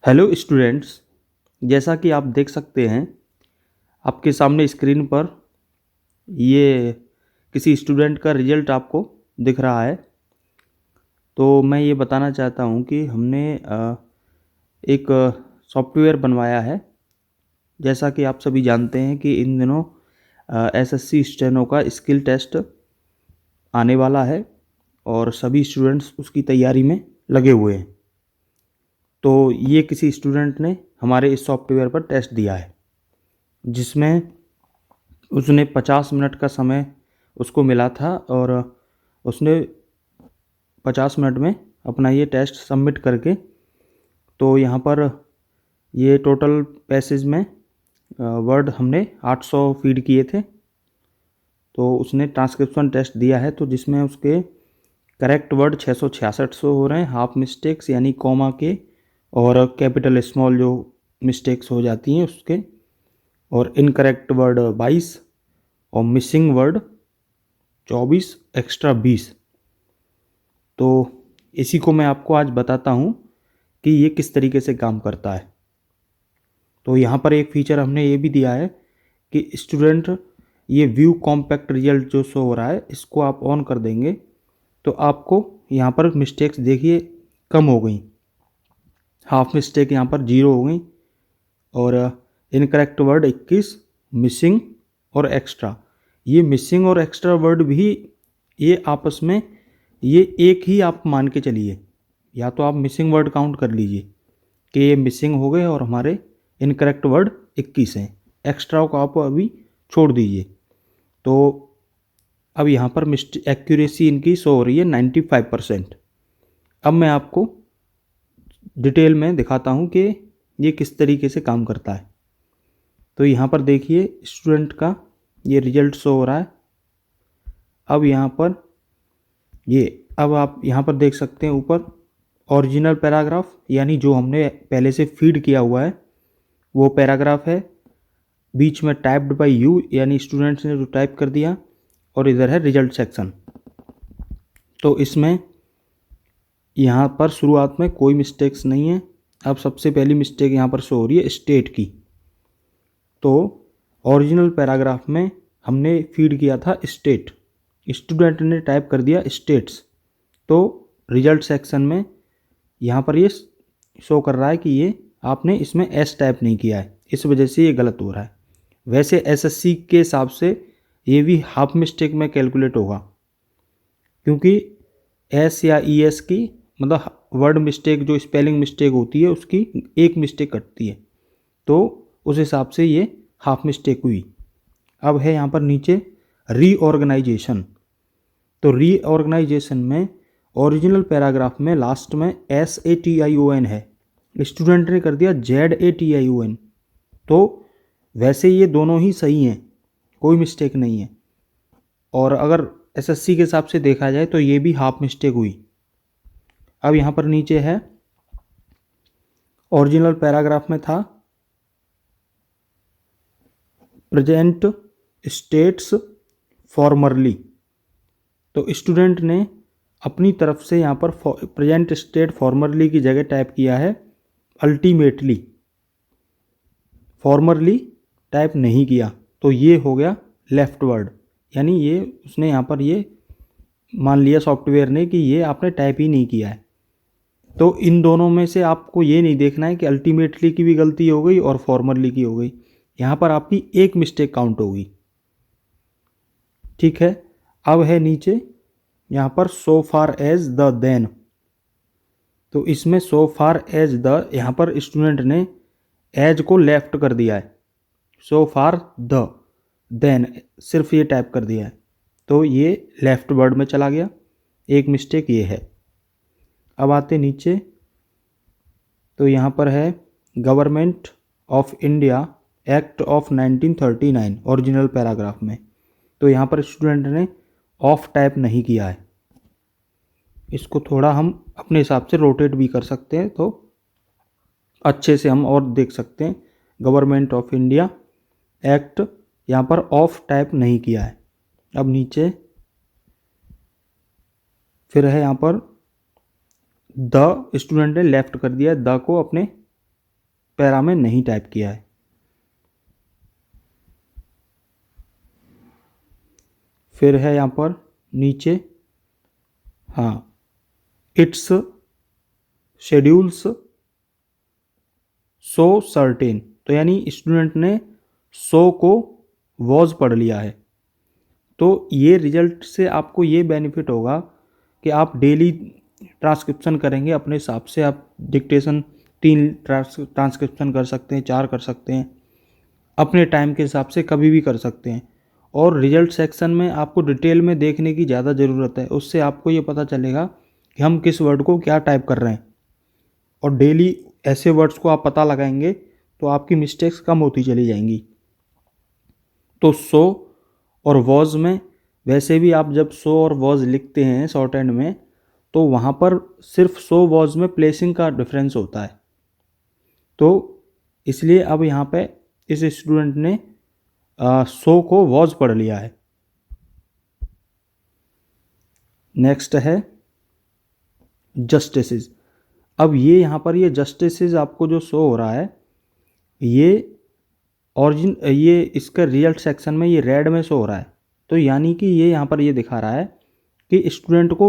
Hello students. जैसा कि आप देख सकते हैं आपके सामने स्क्रीन पर ये किसी स्टूडेंट का रिजल्ट आपको दिख रहा है। तो मैं ये बताना चाहता हूँ कि हमने एक सॉफ्टवेयर बनवाया है। जैसा कि आप सभी जानते हैं कि इन दिनों एसएससी स्टेनो का स्किल टेस्ट आने वाला है और सभी स्टूडेंट्स उसकी तैयारी में लगे हुए हैं। तो ये किसी स्टूडेंट ने हमारे इस सॉफ्टवेयर पर टेस्ट दिया है, जिसमें उसने 50 मिनट का समय उसको मिला था और उसने 50 मिनट में अपना ये टेस्ट सबमिट करके, तो यहाँ पर ये टोटल पैसेज में वर्ड हमने 800 फीड किए थे। तो उसने ट्रांसक्रिप्शन टेस्ट दिया है, तो जिसमें उसके करेक्ट वर्ड 666 हो रहे हैं, हाफ मिस्टेक्स यानी कॉमा के और कैपिटल स्मॉल जो मिस्टेक्स हो जाती हैं उसके, और इनकरेक्ट वर्ड 22 और मिसिंग वर्ड 24 एक्स्ट्रा 20। तो इसी को मैं आपको आज बताता हूँ कि ये किस तरीके से काम करता है। तो यहाँ पर एक फीचर हमने ये भी दिया है कि स्टूडेंट ये व्यू कॉम्पैक्ट रिजल्ट जो शो हो रहा है, इसको आप ऑन कर देंगे तो आपको यहाँ पर मिस्टेक्स देखिए कम हो गई। हाफ मिस्टेक यहाँ पर 0 हो गई और इनकरेक्ट वर्ड 21, मिसिंग और एक्स्ट्रा। ये मिसिंग और एक्स्ट्रा वर्ड भी ये आपस में ये एक ही आप मान के चलिए, या तो आप मिसिंग वर्ड काउंट कर लीजिए कि ये मिसिंग हो गए और हमारे इनकरेक्ट वर्ड 21 हैं, एक्स्ट्रा को आप अभी छोड़ दीजिए। तो अब यहाँ पर एक्यूरेसी इनकी शो हो रही है 95%। अब मैं आपको डिटेल में दिखाता हूँ कि ये किस तरीके से काम करता है। तो यहाँ पर देखिए स्टूडेंट का ये रिजल्ट शो हो रहा है। अब यहाँ पर अब आप यहाँ पर देख सकते हैं ऊपर ओरिजिनल पैराग्राफ, यानी जो हमने पहले से फीड किया हुआ है वो पैराग्राफ है। बीच में टाइप्ड बाय यू, यानी स्टूडेंट्स ने जो टाइप कर दिया, और इधर है रिजल्ट सेक्शन। तो इसमें यहाँ पर शुरुआत में कोई मिस्टेक्स नहीं है। अब सबसे पहली मिस्टेक यहाँ पर शो हो रही है स्टेट की। तो ओरिजिनल पैराग्राफ में हमने फीड किया था स्टेट, स्टूडेंट ने टाइप कर दिया स्टेट्स। तो रिजल्ट सेक्शन में यहाँ पर ये शो कर रहा है कि ये आपने इसमें एस टाइप नहीं किया है, इस वजह से ये गलत हो रहा है। वैसे एसएससी के हिसाब से ये भी हाफ मिस्टेक में कैलकुलेट होगा, क्योंकि एस या ई एस की मतलब वर्ड मिस्टेक जो स्पेलिंग मिस्टेक होती है उसकी एक मिस्टेक कटती है, तो उस हिसाब से ये हाफ मिस्टेक हुई। अब है यहाँ पर नीचे रीऑर्गेनाइजेशन। तो रीऑर्गेनाइजेशन में ओरिजिनल पैराग्राफ में लास्ट में SATION है, स्टूडेंट ने कर दिया ZATION। तो वैसे ये दोनों ही सही हैं, कोई मिस्टेक नहीं है। और अगर एसएससी के हिसाब से देखा जाए तो ये भी हाफ मिस्टेक हुई। अब यहाँ पर नीचे है ओरिजिनल पैराग्राफ में था प्रेजेंट स्टेट्स फॉर्मरली, तो स्टूडेंट ने अपनी तरफ से यहाँ पर प्रेजेंट स्टेट फॉर्मरली की जगह टाइप किया है अल्टीमेटली, फॉर्मरली टाइप नहीं किया, तो ये हो गया लेफ्ट वर्ड। यानी ये उसने यहाँ पर ये मान लिया सॉफ्टवेयर ने कि ये आपने टाइप ही नहीं किया है। तो इन दोनों में से आपको ये नहीं देखना है कि अल्टीमेटली की भी गलती हो गई और फॉर्मरली की हो गई, यहाँ पर आपकी एक मिस्टेक काउंट होगी। ठीक है। अब है नीचे यहाँ पर सो फार एज द देन। तो इसमें सो फार एज द, यहाँ पर स्टूडेंट ने एज को लेफ्ट कर दिया है, सो फार द देन सिर्फ ये टाइप कर दिया है, तो ये लेफ्ट वर्ड में चला गया, एक मिस्टेक ये है। अब आते नीचे, तो यहाँ पर है government of India act of 1939 original paragraph में। तो यहाँ पर स्टूडेंट ने ऑफ टाइप नहीं किया है, इसको थोड़ा हम अपने हिसाब से रोटेट भी कर सकते हैं तो अच्छे से हम और देख सकते हैं। गवर्नमेंट ऑफ इंडिया एक्ट, यहाँ पर ऑफ टाइप नहीं किया है। अब नीचे फिर है यहाँ पर द, स्टूडेंट ने लेफ्ट कर दिया द को अपने पैरा में नहीं टाइप किया है। फिर है यहाँ पर नीचे, हाँ, इट्स शेड्यूल्स सो सर्टेन, तो यानी स्टूडेंट ने सो को वॉज पढ़ लिया है। तो ये रिजल्ट से आपको ये बेनिफिट होगा कि आप डेली ट्रांसक्रिप्शन करेंगे अपने हिसाब से। आप डिक्टेशन 3 ट्रांसक्रिप्शन कर सकते हैं, 4 कर सकते हैं, अपने टाइम के हिसाब से कभी भी कर सकते हैं। और रिजल्ट सेक्शन में आपको डिटेल में देखने की ज़्यादा ज़रूरत है, उससे आपको ये पता चलेगा कि हम किस वर्ड को क्या टाइप कर रहे हैं। और डेली ऐसे वर्ड्स को आप पता लगाएंगे तो आपकी मिस्टेक्स कम होती चली जाएंगी। तो सो और वॉज में वैसे भी आप जब सो और वॉज लिखते हैं शॉर्ट हैंड में, तो वहाँ पर सिर्फ सो वॉज में प्लेसिंग का डिफरेंस होता है। तो इसलिए अब यहाँ पे इस स्टूडेंट ने सो को वॉज पढ़ लिया है। नेक्स्ट है जस्टिसेस। अब ये यहाँ पर ये जस्टिसेस आपको जो शो हो रहा है, ये इसका रिजल्ट सेक्शन में ये रेड में शो हो रहा है। तो यानी कि ये यहाँ पर ये दिखा रहा है कि स्टूडेंट को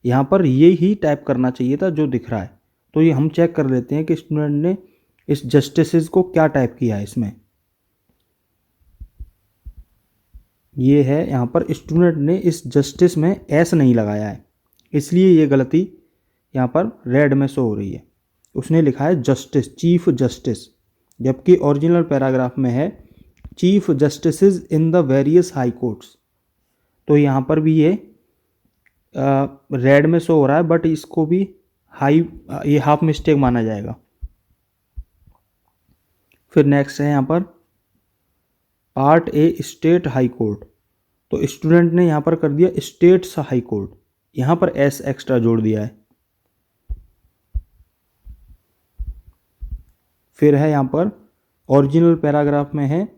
यहाँ पर ये ही टाइप करना चाहिए था जो दिख रहा है। तो ये हम चेक कर लेते हैं कि स्टूडेंट ने इस जस्टिसेस को क्या टाइप किया है। इसमें ये है, यहाँ पर स्टूडेंट ने इस जस्टिस में एस नहीं लगाया है, इसलिए ये गलती यहाँ पर रेड में शो हो रही है। उसने लिखा है जस्टिस, चीफ जस्टिस, जबकि ओरिजिनल पैराग्राफ में है chief justices in the various high courts. तो यहाँ पर भी ये रेड में शो हो रहा है, बट इसको भी ये हाफ मिस्टेक माना जाएगा। फिर नेक्स्ट है यहाँ पर part A state high court. तो स्टूडेंट ने यहाँ पर कर दिया स्टेट्स हाई कोर्ट, यहाँ पर एस एक्स्ट्रा जोड़ दिया है। फिर है यहाँ पर ओरिजिनल पैराग्राफ में है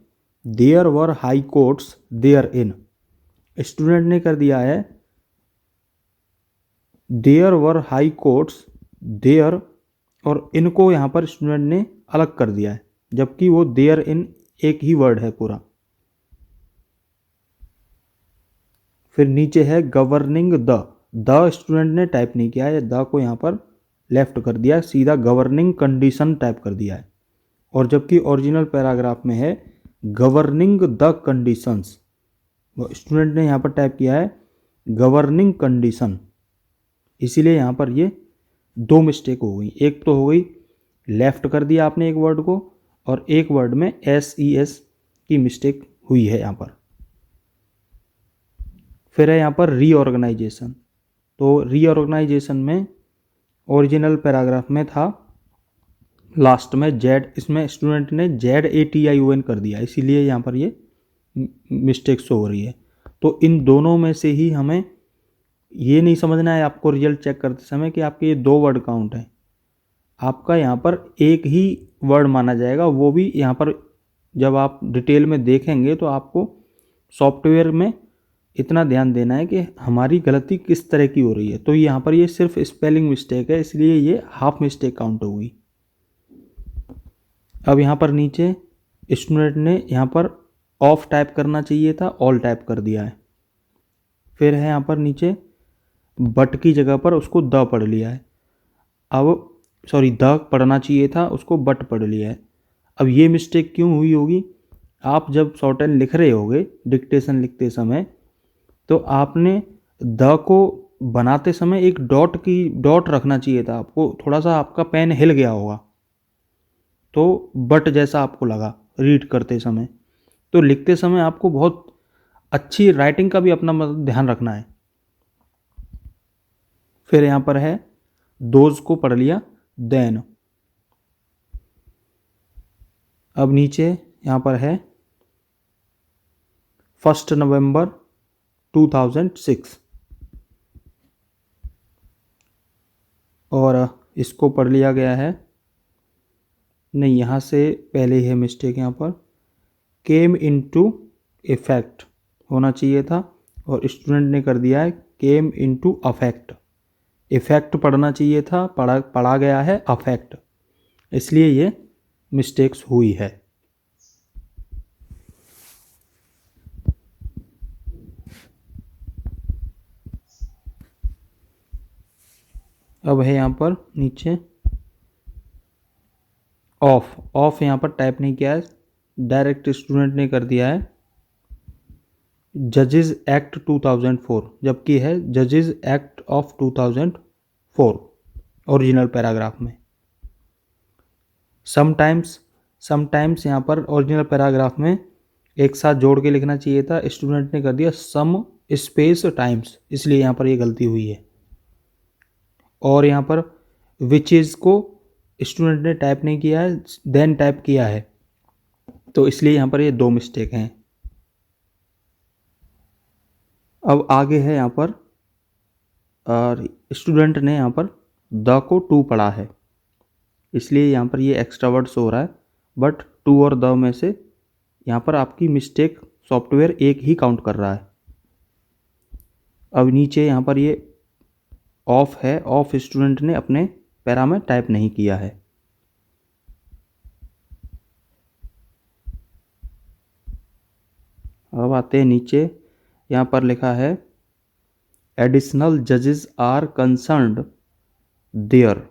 there were high courts there in, student ने कर दिया है there were high courts there, और इनको यहाँ पर स्टूडेंट ने अलग कर दिया है, जबकि वो देयर इन एक ही वर्ड है पूरा। फिर नीचे है गवर्निंग द स्टूडेंट ने टाइप नहीं किया है, द को यहाँ पर लेफ्ट कर दिया, सीधा गवर्निंग कंडीशन टाइप कर दिया है। और जबकि ओरिजिनल पैराग्राफ में है गवर्निंग द कंडीशंस, स्टूडेंट ने यहाँ पर टाइप किया है गवर्निंग कंडीशन, इसीलिए यहाँ पर ये 2 मिस्टेक हो गई। एक तो हो गई लेफ्ट कर दिया आपने एक वर्ड को, और एक वर्ड में SES की मिस्टेक हुई है यहाँ पर। फिर है यहाँ पर रीऑर्गेनाइजेशन। तो रीऑर्गेनाइजेशन में ओरिजिनल पैराग्राफ में था लास्ट में जेड, इसमें स्टूडेंट ने ZATION कर दिया, इसीलिए यहाँ पर ये मिस्टेक शो हो रही है। तो इन दोनों में से ही हमें ये नहीं समझना है आपको रिजल्ट चेक करते समय कि आपके ये 2 वर्ड काउंट हैं। आपका यहाँ पर एक ही वर्ड माना जाएगा, वो भी यहाँ पर जब आप डिटेल में देखेंगे तो आपको सॉफ्टवेयर में इतना ध्यान देना है कि हमारी गलती किस तरह की हो रही है। तो यहाँ पर ये सिर्फ स्पेलिंग मिस्टेक है, इसलिए ये हाफ मिस्टेक काउंट होगी। अब यहाँ पर नीचे स्टूडेंट ने यहाँ पर ऑफ टाइप करना चाहिए था, ऑल टाइप कर दिया है। फिर है यहाँ पर नीचे बट की जगह पर उसको द पढ़ लिया है। अब सॉरी, द पढ़ना चाहिए था, उसको बट पढ़ लिया है। अब ये मिस्टेक क्यों हुई होगी? आप जब शॉर्ट हैंड लिख रहे होगे डिक्टेशन लिखते समय, तो आपने द को बनाते समय एक डॉट रखना चाहिए था आपको, थोड़ा सा आपका पेन हिल गया होगा तो बट जैसा आपको लगा रीड करते समय। तो लिखते समय आपको बहुत अच्छी राइटिंग का भी अपना ध्यान रखना है। फिर यहाँ पर है दोज को पढ़ लिया देन। अब नीचे यहाँ पर है 1 नवंबर 2006, और इसको पढ़ लिया गया है, नहीं यहाँ से पहले है मिस्टेक, यहाँ पर केम इनटू इफेक्ट होना चाहिए था, और स्टूडेंट ने कर दिया है केम इनटू अफेक्ट। इफेक्ट पढ़ना चाहिए था, पढ़ा गया है अफेक्ट, इसलिए ये मिस्टेक्स हुई है। अब है यहाँ पर नीचे ऑफ यहाँ पर टाइप नहीं किया है, डायरेक्ट स्टूडेंट ने कर दिया है जजेस एक्ट 2004, जबकि है जजेस एक्ट ऑफ 2004 ओरिजिनल पैराग्राफ में। समटाइम्स यहाँ पर ओरिजिनल पैराग्राफ में एक साथ जोड़ के लिखना चाहिए था, स्टूडेंट ने कर दिया सम स्पेस टाइम्स, इसलिए यहाँ पर ये गलती हुई है। और यहाँ पर विचेज को स्टूडेंट ने टाइप नहीं किया है, देन टाइप किया है, तो इसलिए यहाँ पर ये 2 मिस्टेक हैं। अब आगे है यहाँ पर स्टूडेंट ने यहाँ पर द को टू पढ़ा है, इसलिए यहाँ पर ये एक्स्ट्रा वर्ड्स हो रहा है, बट टू और द में से यहाँ पर आपकी मिस्टेक सॉफ्टवेयर एक ही काउंट कर रहा है। अब नीचे यहाँ पर ये ऑफ है, ऑफ स्टूडेंट ने अपने पैरा में टाइप नहीं किया है। अब आते हैं नीचे, यहाँ पर लिखा है एडिशनल जजेस आर कंसर्न्ड देयर,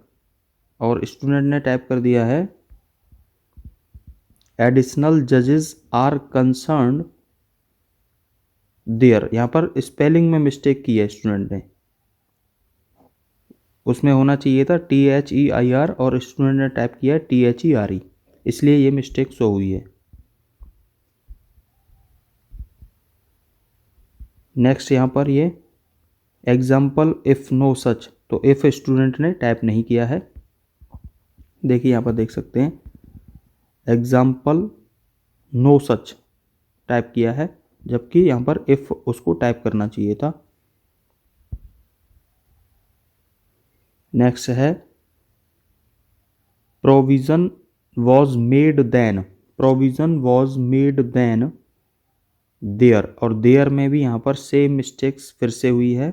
और स्टूडेंट ने टाइप कर दिया है एडिशनल जजेस आर कंसर्न्ड देयर। यहाँ पर स्पेलिंग में मिस्टेक की है स्टूडेंट ने, उसमें होना चाहिए था THEIR और स्टूडेंट ने टाइप किया है THERE, इसलिए ये मिस्टेक शो हुई है। नेक्स्ट यहाँ पर ये एग्जाम्पल इफ़ नो सच, तो इफ़ स्टूडेंट ने टाइप नहीं किया है। देखिए यहाँ पर देख सकते हैं एग्जाम्पल नो सच टाइप किया है, जबकि यहाँ पर इफ़ उसको टाइप करना चाहिए था। नेक्स्ट है provision was made then, provision was made then there, और देयर में भी यहाँ पर सेम मिस्टेक्स फिर से हुई है।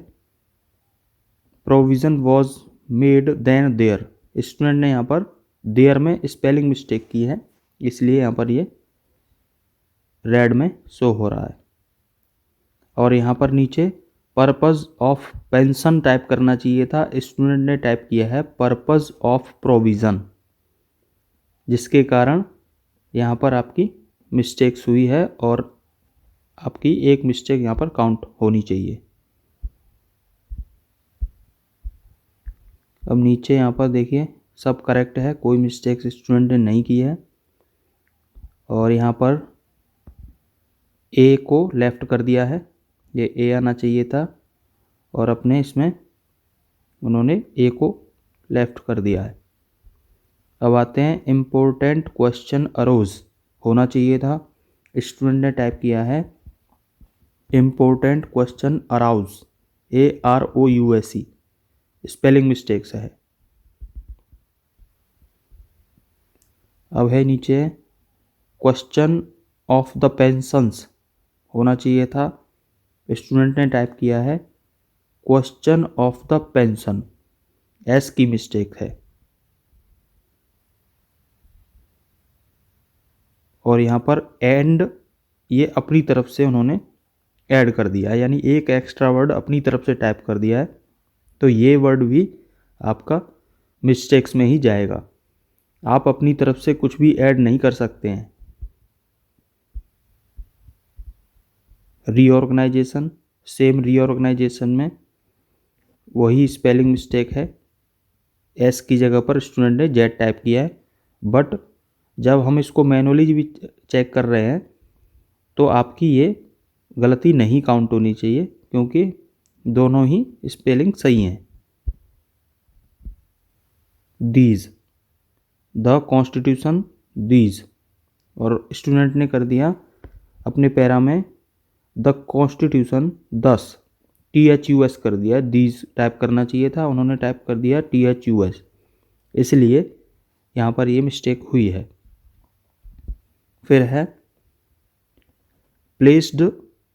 Provision was made then there, student ने यहाँ पर देयर में स्पेलिंग मिस्टेक की है, इसलिए यहाँ पर ये रेड में शो हो रहा है। और यहाँ पर नीचे पर्पज़ ऑफ पेंशन टाइप करना चाहिए था, स्टूडेंट ने टाइप किया है पर्पज़ ऑफ प्रोविज़न, जिसके कारण यहाँ पर आपकी मिस्टेक्स हुई है और आपकी एक मिस्टेक यहाँ पर काउंट होनी चाहिए। अब नीचे यहाँ पर देखिए सब करेक्ट है, कोई मिस्टेक्स स्टूडेंट ने नहीं की है। और यहाँ पर ए को लेफ़्ट कर दिया है, ये ए आना चाहिए था, और अपने इसमें उन्होंने ए को लेफ़्ट कर दिया है। अब आते हैं इम्पोर्टेंट क्वेश्चन अरोज, होना चाहिए था, स्टूडेंट ने टाइप किया है important question arouse, AROUSE, spelling mistakes है। अब है नीचे क्वेश्चन ऑफ द पेंशंस, होना चाहिए था, स्टूडेंट ने टाइप किया है question of the pension, S की मिस्टेक है। और यहाँ पर एंड ये अपनी तरफ से उन्होंने ऐड कर दिया, यानी एक एक्स्ट्रा वर्ड अपनी तरफ से टाइप कर दिया है, तो ये वर्ड भी आपका मिस्टेक्स में ही जाएगा। आप अपनी तरफ से कुछ भी ऐड नहीं कर सकते हैं। रीऑर्गेनाइजेशन, सेम रीऑर्गेनाइजेशन में वही स्पेलिंग मिस्टेक है, एस की जगह पर स्टूडेंट ने जेड टाइप किया है, बट जब हम इसको मैनुअली भी चेक कर रहे हैं तो आपकी ये गलती नहीं काउंट होनी चाहिए, क्योंकि दोनों ही स्पेलिंग सही हैं। दीज, द कॉन्स्टिट्यूशन दीज, और स्टूडेंट ने कर दिया अपने पैरा में द कॉन्स्टिट्यूशन 10, THUS कर दिया, दीज टाइप करना चाहिए था, उन्होंने टाइप कर दिया THUS, इसलिए यहाँ पर ये मिस्टेक हुई है। फिर है प्लेस्ड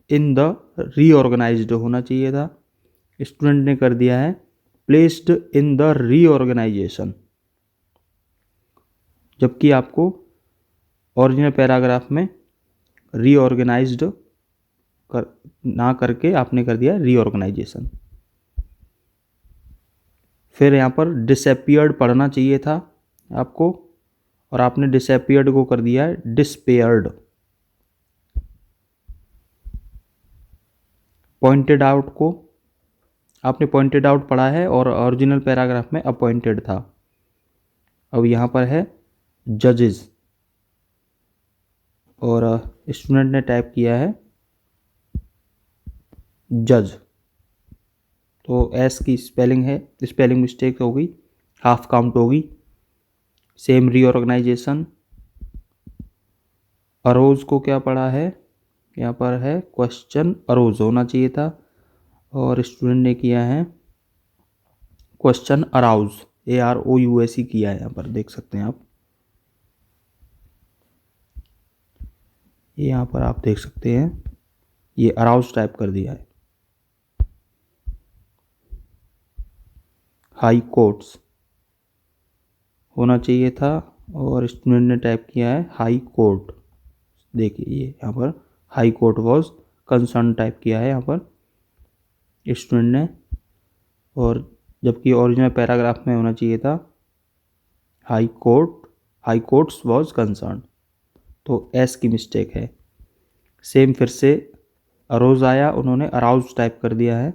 इन द रीऑर्गेनाइज्ड, होना चाहिए था, स्टूडेंट ने कर दिया है प्लेस्ड इन द रीऑर्गेनाइजेशन, जबकि आपको ओरिजिनल पैराग्राफ में रीऑर्गेनाइज्ड ना करके आपने कर दिया रीऑर्गेनाइजेशन। फिर यहाँ पर डिसअपियर्ड पढ़ना चाहिए था आपको, और आपने डिसअपियर्ड को कर दिया है डिसपेयर्ड। पॉइंटेड आउट को आपने पॉइंटेड आउट पढ़ा है और ओरिजिनल पैराग्राफ में अपॉइंटेड था। अब यहाँ पर है जजेस, और स्टूडेंट ने टाइप किया है जज, तो एस की स्पेलिंग है, स्पेलिंग मिस्टेक होगी, हाफ काउंट होगी। Same reorganisation. अरोज को क्या पढ़ा है, यहाँ पर है क्वेश्चन अरोज होना चाहिए था, और स्टूडेंट ने किया है क्वेश्चन अराउज, AROUSE किया है। यहाँ पर देख सकते हैं आप, ये यहाँ पर आप देख सकते हैं ये अराउज टाइप कर दिया है। हाई कोर्ट्स होना चाहिए था, और स्टूडेंट ने टाइप किया है हाई कोर्ट। देखिए ये यहाँ पर high court was concern type किया है यहाँ पर स्टूडेंट ने, और जबकि ओरिजिनल पैराग्राफ में होना चाहिए था हाई कोर्ट्स वॉज कंसर्न, तो एस की मिस्टेक है। सेम फिर से अरोज आया, उन्होंने अराउज टाइप कर दिया है,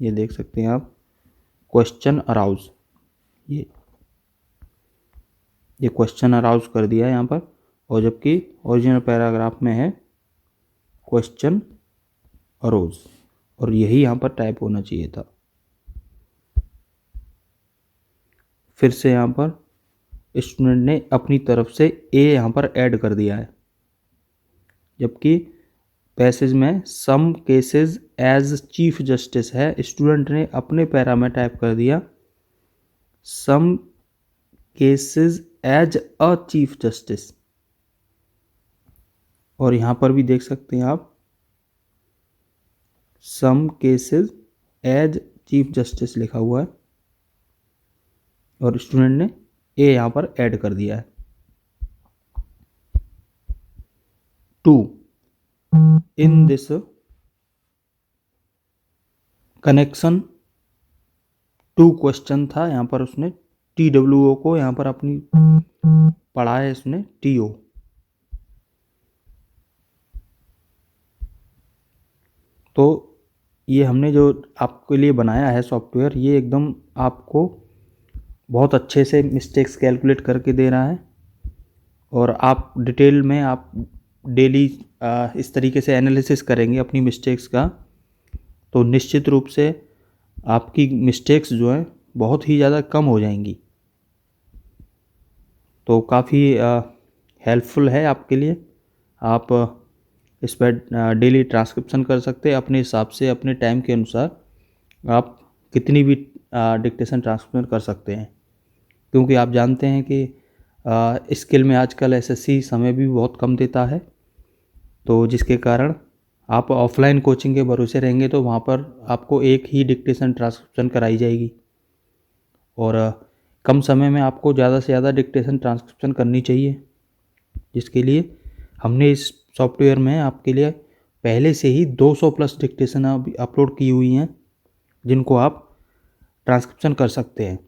ये देख सकते हैं आप, क्वेश्चन अराउज, ये क्वेश्चन अराउज कर दिया है यहाँ पर, और जबकि ओरिजिनल पैराग्राफ में है क्वेश्चन अरोज, और यही यहाँ पर टाइप होना चाहिए था। फिर से यहाँ पर स्टूडेंट ने अपनी तरफ से ए यहाँ पर ऐड कर दिया है, जबकि पैसेज में some cases as chief justice है, स्टूडेंट ने अपने पैरा में टाइप कर दिया some cases as a chief justice, और यहाँ पर भी देख सकते हैं आप some cases as chief justice लिखा हुआ है, और स्टूडेंट ने ए यहाँ पर ऐड कर दिया है। 2 इन दिस कनेक्शन, 2 क्वेश्चन था यहाँ पर, उसने TWO को यहाँ पर अपनी पढ़ा है इसने TO। तो ये हमने जो आपके लिए बनाया है सॉफ्टवेयर, ये एकदम आपको बहुत अच्छे से मिस्टेक्स कैलकुलेट करके दे रहा है, और आप डिटेल में आप डेली इस तरीके से एनालिसिस करेंगे अपनी मिस्टेक्स का, तो निश्चित रूप से आपकी मिस्टेक्स जो है बहुत ही ज़्यादा कम हो जाएंगी। तो काफ़ी हेल्पफुल है आपके लिए। आप इस पर डेली ट्रांसक्रिप्शन कर सकते हैं अपने हिसाब से, अपने टाइम के अनुसार आप कितनी भी डिक्टेशन ट्रांसक्रिप्शन कर सकते हैं, क्योंकि आप जानते हैं कि स्किल में आजकल SSC समय भी बहुत कम देता है, तो जिसके कारण आप ऑफलाइन कोचिंग के भरोसे रहेंगे तो वहाँ पर आपको एक ही डिक्टेशन ट्रांसक्रिप्शन कराई जाएगी, और कम समय में आपको ज़्यादा से ज़्यादा डिक्टेशन ट्रांसक्रिप्शन करनी चाहिए, जिसके लिए हमने इस सॉफ्टवेयर में आपके लिए पहले से ही 200 प्लस डिक्टेशन अपलोड की हुई हैं, जिनको आप ट्रांसक्रिप्शन कर सकते हैं।